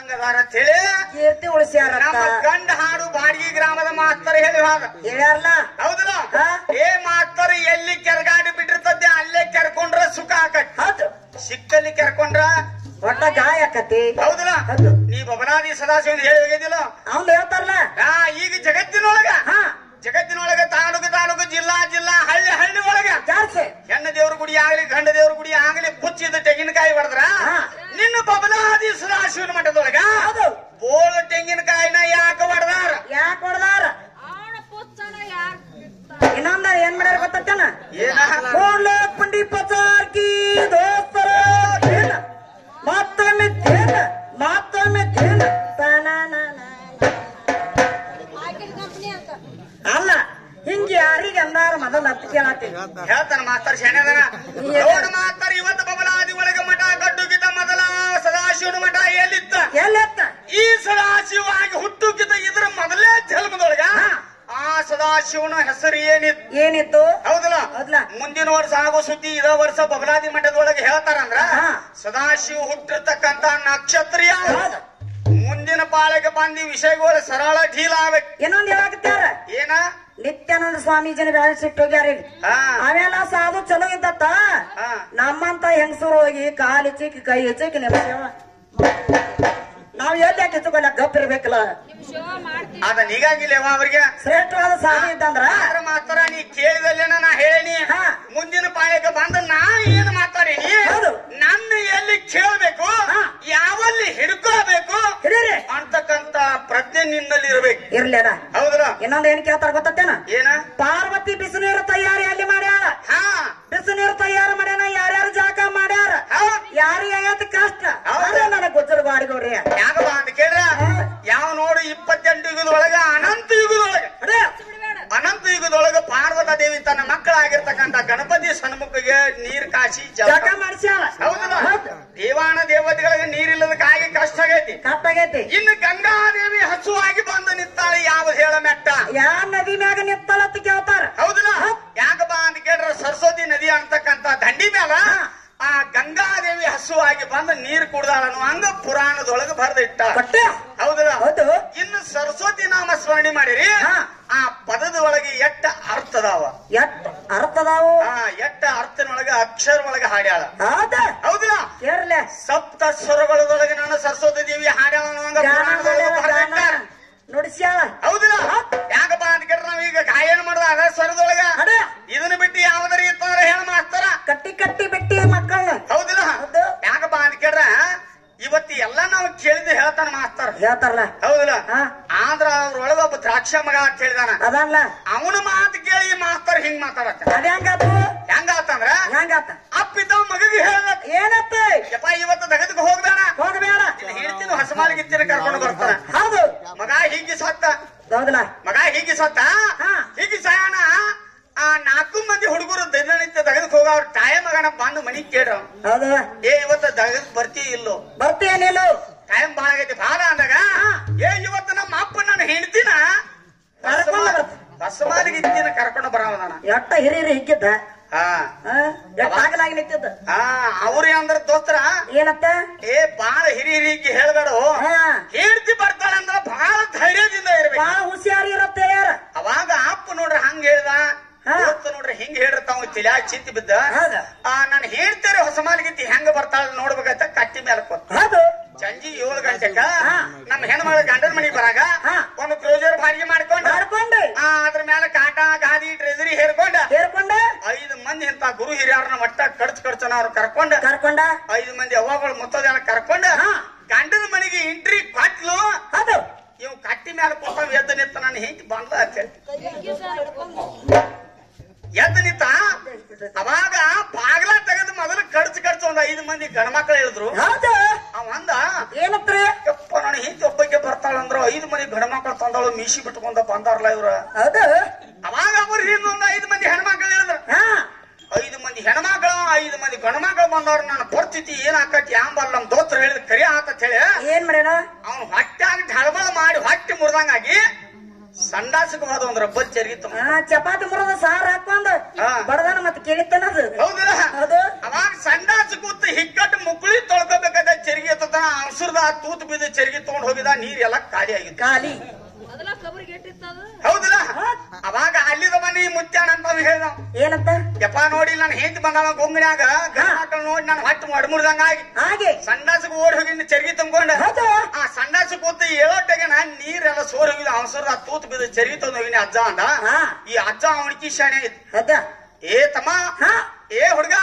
ಉಳ್ದಂಗದಾರ ಅಂತೇಳಿ ಕೀರ್ತಿ ಉಳಿಸ್ಯಾರ ನಮ್ಮ ಗಂಡ ಹಾಡು ಬಾಡಿಗೆ ಗ್ರಾಮದ ಮಾಸ್ತರ್ ಹೇಳ್ಯಾರಲ್ಲ ಹೌದಲ್ಲ ಏ ಮಾಸ್ತರ್ ಎಲ್ಲಿ ಕೆರಗಾಡಿ ಬಿಟ್ಟಿರ್ತದೆ ಅಲ್ಲೇ ಕೆರ್ಕೊಂಡ್ರ ಸುಖ ಆಕತ್ ಹೌದು ಸಿಕ್ಕಲ್ಲಿ ಕೆರ್ಕೊಂಡ್ರ ಒಟ್ಟ ಗಾಯ ಆಕತಿ ಹೌದಲ್ಲ ನೀ ಬಬನಾದಿ ಸದಾಶಿವ ಹೇಳಿ ಹೋಗಿದ್ದಿಲ್ಲ ಅವ್ನು ಹೇಳ್ತಾರಲ್ಲ ಈಗ ಜಗತ್ತಿನೊಳಗ ತಾಲೂಕು ಜಿಲ್ಲಾ ಹಳ್ಳಿ ಒಳಗ ಹೆಣ್ಣ ದೇವ್ರ ಗುಡಿ ಆಗ್ಲಿ ಗಂಡ ದೇವ್ರ ಗುಡಿ ಆಗ್ಲಿ ಕುಚ್ಚಿದ ತೆಂಗಿನಕಾಯಿ ಹೊಡೆದ್ರ ನಿನ್ನ ಬಬಲಾದಿ ಸದಾಶಿವನ ಮಠದೊಳಗ ಬೋಳು ತೆಂಗಿನಕಾಯಿನ ಯಾಕೆ ಹೊಡೆದಾರ ಇನ್ನೊಂದ ಏನ್ ಮಾಡ್ಯಾರ ಗೊತ್ತೇನ ಏನ ಪುಂಡಿ ಪಚಾರ್ಕಿ ದೋಸ್ತರ ಮತ್ತೊಮ್ಮೆ ಅಲ್ಲ ಹಿಂಗ ಯಾರಿಗೆ ಅಂದಾರ ಮೊದಲ ಹತ್ತು ಕೇಳತ್ತೀನಿ ಹೇಳ್ತಾನ ಮಾಸ್ತರ್ ಶೆಣೆದನ ನೋಡು ಮಾಸ್ತರ್ ಇವತ್ತು ಬಬಲಾದಿ ಒಳಗ ಮಠ ಕಟ್ಟುಕಿತ ಮೊದಲ ಸದಾಶಿವನ ಮಠ ಎಲ್ಲಿತ್ತ ಈ ಸದಾಶಿವ ಆಗಿ ಹುಟ್ಟುಕಿತ ಇದ್ರ ಮೊದಲೇ ಜನ್ಮದೊಳಗ ಆ ಸದಾಶಿವನ ಹೆಸರು ಏನಿತ್ತು ಹೌದಲ್ಲ ಮುಂದಿನ ವರ್ಷ ಆಗೋ ಸುದ್ದಿ ಇದ ವರ್ಷ ಬಬಲಾದಿ ಮಠದೊಳಗೆ ಹೇಳ್ತಾರಂದ್ರ ಸದಾಶಿವ ಹುಟ್ಟಿರ್ತಕ್ಕಂತ ನಕ್ಷತ್ರ ಮುಂದಿನ ಪಾಳಕ್ಕೆ ಬಂದಿ ವಿಷಯಗಳು ಸರಳ ಢೀಲ ಆಗ್ಬೇಕು ಇನ್ನೊಂದ್ ಹೇಳಾಕತ್ಯಾರ ಏನ ನಿತ್ಯಾನಂದ ಸ್ವಾಮೀಜಿನ ಬ್ಯಾಳೆ ಸಿಟ್ಟೋಗ್ಯಾರ ಅವೆಲ್ಲ ಸಾಧು ಚಲೋ ಇದ್ದತ್ತ ನಮ್ಮಂತ ಹೆಂಗಸರು ಹೋಗಿ ಕಾಲು ಚಿಕ್ಕಿ ಕೈ ಚಿಕ್ಕಿ ನಿಮ್ಮ ಸೇವ ನಾವ್ ಎಲ್ಲಿ ಯಾಕೆ ಎತ್ತುಕೊಳ್ಳ ಗಪ್ಪಿರ್ಬೇಕಲ್ಲ ಅದನ್ನ ಹೀಗಾಗಿಲ್ಲೇವ ಅವ್ರಿಗೆ ಶ್ರೇಷ್ಠವಾದ ಸಾಧು ಇದ್ದಂದ್ರ ಮಾಸ್ತರ ನೀ ಕೇಳಿದಲ್ಲೇನ ನಾ ಹೇಳೀನಿ ಮುಂದಿನ ಪಾಳ್ಯಕ್ಕೆ ಬಂದ ನಾ ಏನ್ ಮಾತಾಡೀನಿ ನನ್ನ ಎಲ್ಲಿ ಕೇಳಬೇಕು ಯಾವಲ್ಲಿ ಹಿಡ್ಕೋಬೇಕು ಅಂತಕ್ಕಂತ ಪ್ರಜ್ಞೆ ನಿನ್ನಲ್ಲಿ ಇರ್ಲೇನ ಹೌದಲ್ಲ ಇನ್ನೊಂದ್ ಏನ್ ಕೇಳ್ತಾರ ಗೊತ್ತೇನ ಏನ ಪಾರ್ವತಿ ಬಿಸಿನೀರು ತಯಾರಿ ಅಲ್ಲಿ ಮಾಡ್ಯಾರ ಬಿಸಿನೀರು ತಯಾರು ಮಾಡ್ಯಾನ ಯಾರ್ಯಾರು ಜಾಗ ಮಾಡ್ಯಾರ ಯಾರು ಕಷ್ಟ ನನಗ್ ಗೊತ್ತರು ಬಾಡಿಗೌಡ್ರಿ ಯಾಕಪ್ಪ ಅಂತ ಕೇಳ್ರ ಯಾವ ನೋಡು 28 ಯುಗದೊಳಗ ಅನಂತ ಯುಗದೊಳಗ ಪಾರ್ವತ ದೇವಿ ತನ್ನ ಮಕ್ಕಳಾಗಿರ್ತಕ್ಕಂಥ ಗಣಪತಿ ಸನ್ಮುಖಗೆ ನೀರ್ ಕಾಶಿ ಜಾಗ ಮಾಡಿಸ್ಯಾಳ ಹೌದಲ್ಲ ದೇವಾನ ದೇವತೆಗಳಿಗೆ ನೀರಿಲ್ಲದಕ್ಕಾಗಿ ಕಷ್ಟ ಆಗೈತಿ ಇನ್ನು ಗಂಗಾದೇವಿ ಹಸುವಾಗಿ ಬಂದು ನಿಂತಾಳೆ ಯಾವ ಹೇಳ ಮೆಟ್ಟ ಯಾ ನದಿ ಮ್ಯಾಗ ನಿಂತಾಳತ್ ಕೇಳ್ತಾರ ಹೌದಲ್ಲ ಯಾಕಪ್ಪ ಅಂತ ಕೇಳ್ರ ಸರಸ್ವತಿ ನದಿ ಅಂತಕ್ಕಂತ ದಂಡಿ ಮ್ಯಾಲ ಆ ಗಂಗಾದೇವಿ ಹಸುವಾಗಿ ಬಂದು ನೀರು ಕುಡ್ದಾಳನು ಹಂಗ ಪುರಾಣದೊಳಗ ಬರ್ದಿಟ್ಟ ಹೌದಲ್ಲ ಇನ್ನು ಸರಸ್ವತಿ ನಾಮ ಸ್ಮರಣೆ ಮಾಡಿರಿ ಆ ಪದದ ಒಳಗೆ ಎಟ್ಟ ಅರ್ಥದಾವ ಎಟ್ಟ ಅರ್ಥನೊಳಗ ಅಕ್ಷರ ಒಳಗ ಹಾಡ್ಯಾಳ ಹೌದಲ್ಲ ಸಪ್ತ ಸ್ವರಗಳದೊಳಗೆ ನಾನು ಸರಸ್ವತಿ ದೇವಿ ಹಾಡ್ಯಾಳ ನುಡಿಸ್ಯಾಳ ಹೌದಿಲ್ಲ ಯಾಕಪ್ಪ ಅಂತ ಕೇಳ್ರ ನಾವೀಗ ಗಾಯನ ಮಾಡುವಾಗ ಸ್ವರದೊಳಗ ಇದನ್ನ ಬಿಟ್ಟು ಯಾವ್ದಾರ ಇತ್ತಂದ್ರೆ ಹೇಳ ಮಾಸ್ತರ ಕಟ್ಟಿ ಬಿಟ್ಟಿ ಮಕ್ಕಳನ್ನ ಹೌದಿಲ್ಲ ಯಾಕಪ್ಪ ಅಂತ ಕೇಳ್ರ ಇವತ್ತು ಎಲ್ಲ ನಾವು ಕೇಳಿದ ಹೇಳ್ತಾನ ಮಾಸ್ತರ ಹೇಳ್ತಾರಲ್ಲ ಹೌದಿಲ್ಲ ಆದ್ರ ಅವ್ರೊಳಗ ಒಬ್ಬ ದ್ರಾಕ್ಷ ಮಗ ಅಂತ ಹೇಳಿದಾನ ಅದಲ್ಲ ಅವನ ಮಾತು ಕೇಳಿ ಮಾಸ್ತರ್ ಹಿಂಗ್ ಮಾತಾಡತ್ತ ಹೆಂಗಾತಂದ್ರ ಅಪ್ಪಿದ್ದ ಮಗಗೆ ಹೇಳ ಏನತ್ತ ಯಪ್ಪ ಇವತ್ತು ದಗದಕ್ಕೆ ಹೋಗ್ಬೇಡ ಹೇಳ್ತೀನಿ ಹಸಮಾಲಿಗಿತ್ತಿನ ಕರ್ಕೊಂಡು ಬರ್ತಾನ ಹೌದು ಮಗ ಹೀಗೆ ಸತ್ತ ಹೌದಲ್ಲ ಮಗ ಹೀಗೆ ಸತ್ತ ಹೀಗೆ ಸಾಯಣ ಆ 4 ಮಂದಿ ಹುಡುಗರು ದೈನಿತ್ಯ ದಗದಕ್ಕೆ ಹೋಗ ಅವ್ರ ತಾಯ ಮಗನ ಬಂದು ಮನಿಗ್ ಕೇಳ್ರ ಏ ಇವತ್ತು ದಗದಕ್ ಬರ್ತೀಯೇನಿಲ್ಲ ಟೈಮ್ ಬಾಳ ಆಗೈತಿ ಬಾಳ ಅಂದಾಗ ಏ ಇವತ್ತು ನಮ್ಮ ಅಪ್ಪ ನಾನು ಹೆಣ್ತಿನ ಹಸಮಾಲಿಗಿತ್ತಿನ ಕರ್ಕೊಂಡು ಬರೋದಾನ ಎಟ್ಟ ಹಿರಿಯರು ಹಿಕ್ಕಿದ್ದ ನಿಂತಿದ್ದ ಅವ್ರಿ ಅಂದ್ರ ದೋಸ್ತರ ಏನತ್ತ ಏ ಬಾಳ ಹಿರಿಯರಿಗೆ ಹೇಳ್ಬೇಡ ಹೇಳ್ತಿ ಬರ್ತಾಳಂದ್ರ ಬಹಳ ಧೈರ್ಯದಿಂದ ಇರ್ಬೇಕು ಬಾಳ ಹುಷಾರಿ ಇರತ್ತೆ ಯಾರ ಅವಾಗ ಅಪ್ಪ ನೋಡ್ರಿ ಹಂಗ ಹೇಳ್ದ ನೋಡ್ರಿ ಹಿಂಗ್ ಹೇಳಿರ್ತಾವ ತಿಳ್ಯಾಗ ಚಿಂತಿ ಬಿದ್ದ ನಾನು ಹೇಳ್ತೇನೆ ಹೊಸಮಾಲಿಗಿತ್ತಿ ಹೆಂಗ ಬರ್ತಾಳ ನೋಡ್ಬೇಕಂತ ಕಟ್ಟಿ ಮೇಲೆ ಕೊತ್ತ ಸಂಜೆ 7 ಗಂಟೆಗ ನಮ್ಮ ಹೆಣ್ಮಗಳ ಗಂಡನ ಮನಿಗ್ ಬರಾಗ ಒಂದು ಕ್ರೂಸರ್ ಬಾಡಿಗೆ ಮಾಡ್ಕೊಂಡು ಅದ್ರ ಮೇಲೆ ಕಾಟ ಗಾದಿ ಟ್ರೆಜರಿ ಹೇರ್ಕೊಂಡ 5 ಮಂದಿ ಇಂತ ಗುರು ಹಿರಿಯರನ್ನ ಮಟ್ಟ ಕಡ್ಚನ ಅವ್ರು ಕರ್ಕೊಂಡ 5 ಮಂದಿ ಅವ್ವಗಳು ಮುತ್ತೋದೆಲ್ಲ ಕರ್ಕೊಂಡ ಗಂಡನ ಮನೆಗೆ ಎಂಟ್ರಿ ಕೊಟ್ಲು ಇವ್ ಕಟ್ಟಿ ಮೇಲೆ ಕೊಟ್ಟ ಎದ್ದು ನಿಂತ ನಾನು ಹೆಂಡತಿ ಬಂದ ಅಂತ ಎದ್ದು ನಿಂತ ಅವಾಗ ಬಾಗ್ಲ ತೆಗೆದು ಮೊದಲು ಕಡ್ಚು ಒಂದ್ 5 ಮಂದಿ ಗಣಮಕ್ಳು ಹೇಳಿದ್ರು ಅವಂದ ಏನತ್ರ ಯಪ್ಪ ನಾನು ಹೆಂಡತಿ ಒಬ್ಬಕ್ಕೆ ಬರ್ತಾಳಂದ್ರ 5 ಮಂದಿ ಗಣಮಕ್ಳು ತಂದಳು ಮೀಸಿ ಬಿಟ್ಕೊಂಡ ಬಂದಾರಲ್ಲ ಇವ್ರ ಅವಾಗ ಅವ್ರ ಹಿಂದೊಂದು 5 ಮಂದಿ ಹೆಣ್ಮಕ್ಳು ಹೇಳಿದ್ರು 5 ಮಂದಿ ಹೆಣ್ಮಕ್ಳು 5 ಮಂದಿ ಗಣಮಕ್ಳು ಬಂದವ್ರು ನನ್ನ ಪರಿಸ್ಥಿತಿ ಏನ್ ಆಕತಿ ಯಾಂಬಲ್ಲ ನಮ್ ದೋತ್ರ ಹೇಳಿದ್ ಕರಿ ಆತ ಹೇಳಿ ಏನ್ ಮಾಡ್ಯಾನ ಅವ್ನು ಹೊಟ್ಟಾಗಿ ಢಳಬಳ ಮಾಡಿ ಹೊಟ್ಟೆ ಮುರಿದಂಗಾಗಿ ಸಂಡಾಸಕ್ಕೆ ಹೋದ ಒಂದ್ ರಬ್ಬರ್ ಚರ್ಗಿ ಚಪಾತಿ ಮುರದ ಸಾರ್ ಹಾಕೊಂಡ್ ಬಡದಾನ ಮತ್ತೆ ಕೇಳಿತ್ತನದು ಹೌದಿಲ್ಲ ಹೌದು. ಅವಾಗ ಸಂಡಾಸ ಕೂತ್ ಹಿಕ್ಕಟ್ಟು ಮುಕ್ಕಳಿ ತೊಳ್ಕೊಬೇಕಾದ ಚರ್ಗಿ ಎತ್ತ ಅವಸರದ ತೂತ್ ಬಿದ್ದ ಚರ್ಗಿ ತಗೊಂಡ್ ಹೋಗಿದ ನೀರ್ ಎಲ್ಲ ಖಾಲಿ ಆಗಿತ್ತು ಖಾಲಿ. ಹೌದಿಲ್ಲ ಅವಾಗ ಅಲ್ಲಿದ ಮನಿ ಮುತ್ಯಾಣ ಅಂತ ಹೇಳ್ದ ಏನಂತ ಯಪ್ಪ ನೋಡಿ ನಾನು ಹೆಂಡತಿ ಬಂದಾಳ ಗೊಂಗನ್ಯಾಗ ಗಂಡ ಮಕ್ಕಳು ನೋಡಿ ನಾನು ಹೊಟ್ಟು ಮಡಮುರ್ದಂಗ ಹಾಗೆ ಸಂಡಾಸಕ್ಕೆ ಓಡಿ ಹೋಗಿ ಚರ್ಗಿ ತುಂಬ್ಕೊಂಡ ಆ ಸಂಡಾಸ ಕೂತ್ ಏಳೋಟ್ಟೆಗೆ ನಾನ್ ನೀರೆಲ್ಲ ಸೋರ್ ಹೋಗಿದ ಅವಸರದ ತೂತ್ ಬಿದ್ದ ಚರ್ಗಿ ತಂದ್ ಹೋಗಿನಿ ಅಜ್ಜ ಅಂದ. ಈ ಅಜ್ಜ ಅವನಿಗೆ ಶಾಣೆ ಹೌದಾ? ಏ ತಮ್ಮ ಏ ಹುಡ್ಗ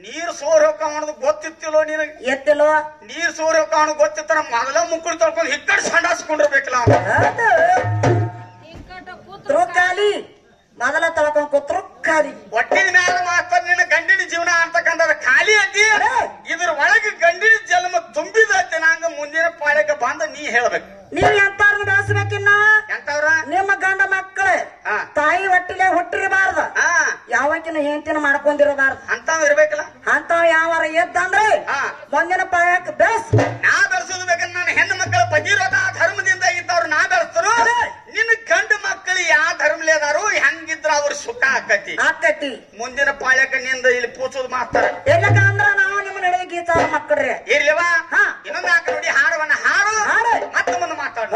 ನೀರ್ ಸೋರ್ ಹೋಗೋದು ಗೊತ್ತಿತ್ತಿಲ್ಲೋ ನಿನಗೆ ಎತ್ತಿಲ್ಲೋ ನೀರ್ ಸೋರ್ ಹೋಗೋಣ ಗೊತ್ತಿತ್ತ ಮೊದಲ ಮುಕ್ಕಳು ತೊಳ್ಕೊಂಡು ಹಿಕ್ಕಡ್ ಸಂಡಾಸ್ಕೊಂಡಿರ್ಬೇಕಲ್ಲ ಖಾಲಿ ಮೊದಲ ತಳ್ಕೊಂಡ್ ಕೂತ್ರು ಖಾಲಿ. ಒಟ್ಟಿನ ಮ್ಯಾಲ ಮಾತ್ರ ನಿನ್ನ ಗಂಡಿನ ಜೀವನ ಅಂತಕ್ಕಂಥ ಖಾಲಿ ಐತಿ ಇದ್ರ ಒಳಗೆ ಗಂಡಿನ ಜನ್ಮ ತುಂಬಿದೈತಿ ನಂಗ ಮುಂದಿನ ಪಾಳ್ಯಕ್ಕೆ ಬಂದ ನೀ ಹೇಳ್ಬೇಕು. ನೀವ್ ಎಂತಾರನ್ನ ಬೆಳೆಸ್ಬೇಕಿನ್ನ ಎಂತವ್ರ ನಿಮ್ಮ ಗಂಡ ಮಕ್ಕಳೇ ತಾಯಿ ಹೊಟ್ಟಿಲೆ ಹುಟ್ಟಿರಬಾರ್ದ ಯಾವಕಿನ ಹೆಂಡತಿನ ಮಾಡ್ಕೊಂಡಿರಬಾರ್ದು ಅಂತಾವ್ ಇರ್ಬೇಕಲ್ಲ. ಅಂತಾವ್ ಯಾವಾರ ಎದ್ದಂದ್ರೆ ಮುಂದಿನ ಪಾಯಕ್ ಬೆಸ್ ನಾ ಬೆಳೆಸೋದು ಬೇಕಂದ್ರೆ ನನ್ನ ಹೆಣ್ಣು ಮಕ್ಕಳ ಪತಿರೋಧ ಧರ್ಮದಿಂದ ಇದ್ದವ್ರು ನಾ ಬೆಳೆಸ್ತರು. ನಿನ್ನ ಗಂಡು ಮಕ್ಕಳು ಯಾವ ಧರ್ಮಲೇದಾರು ಹೆಂಗಿದ್ರ ಅವ್ರ ಸುಖ ಆಕತಿ ಮುಂದಿನ ಪಾಳ್ಯಕ ನಿಂದ ಇಲ್ಲಿ ಪೂಸೋದು ಮಾಡ್ತಾರ. ಎಲ್ಲಕ ಅಂದ್ರ ನಾವು ನಿಮ್ಮ ನಡುವೆ ಗೀತಾರ ಮಕ್ಕಳ್ರಿ ಇರ್ಲಿವಾ ಇನ್ನೊಂದು ಹಾಕ ನೋಡಿ ಹಾಡವನ್ನ ಹಾಡು ಮತ್ತೆ ಮುಂದೆ ಮಾತಾಡ.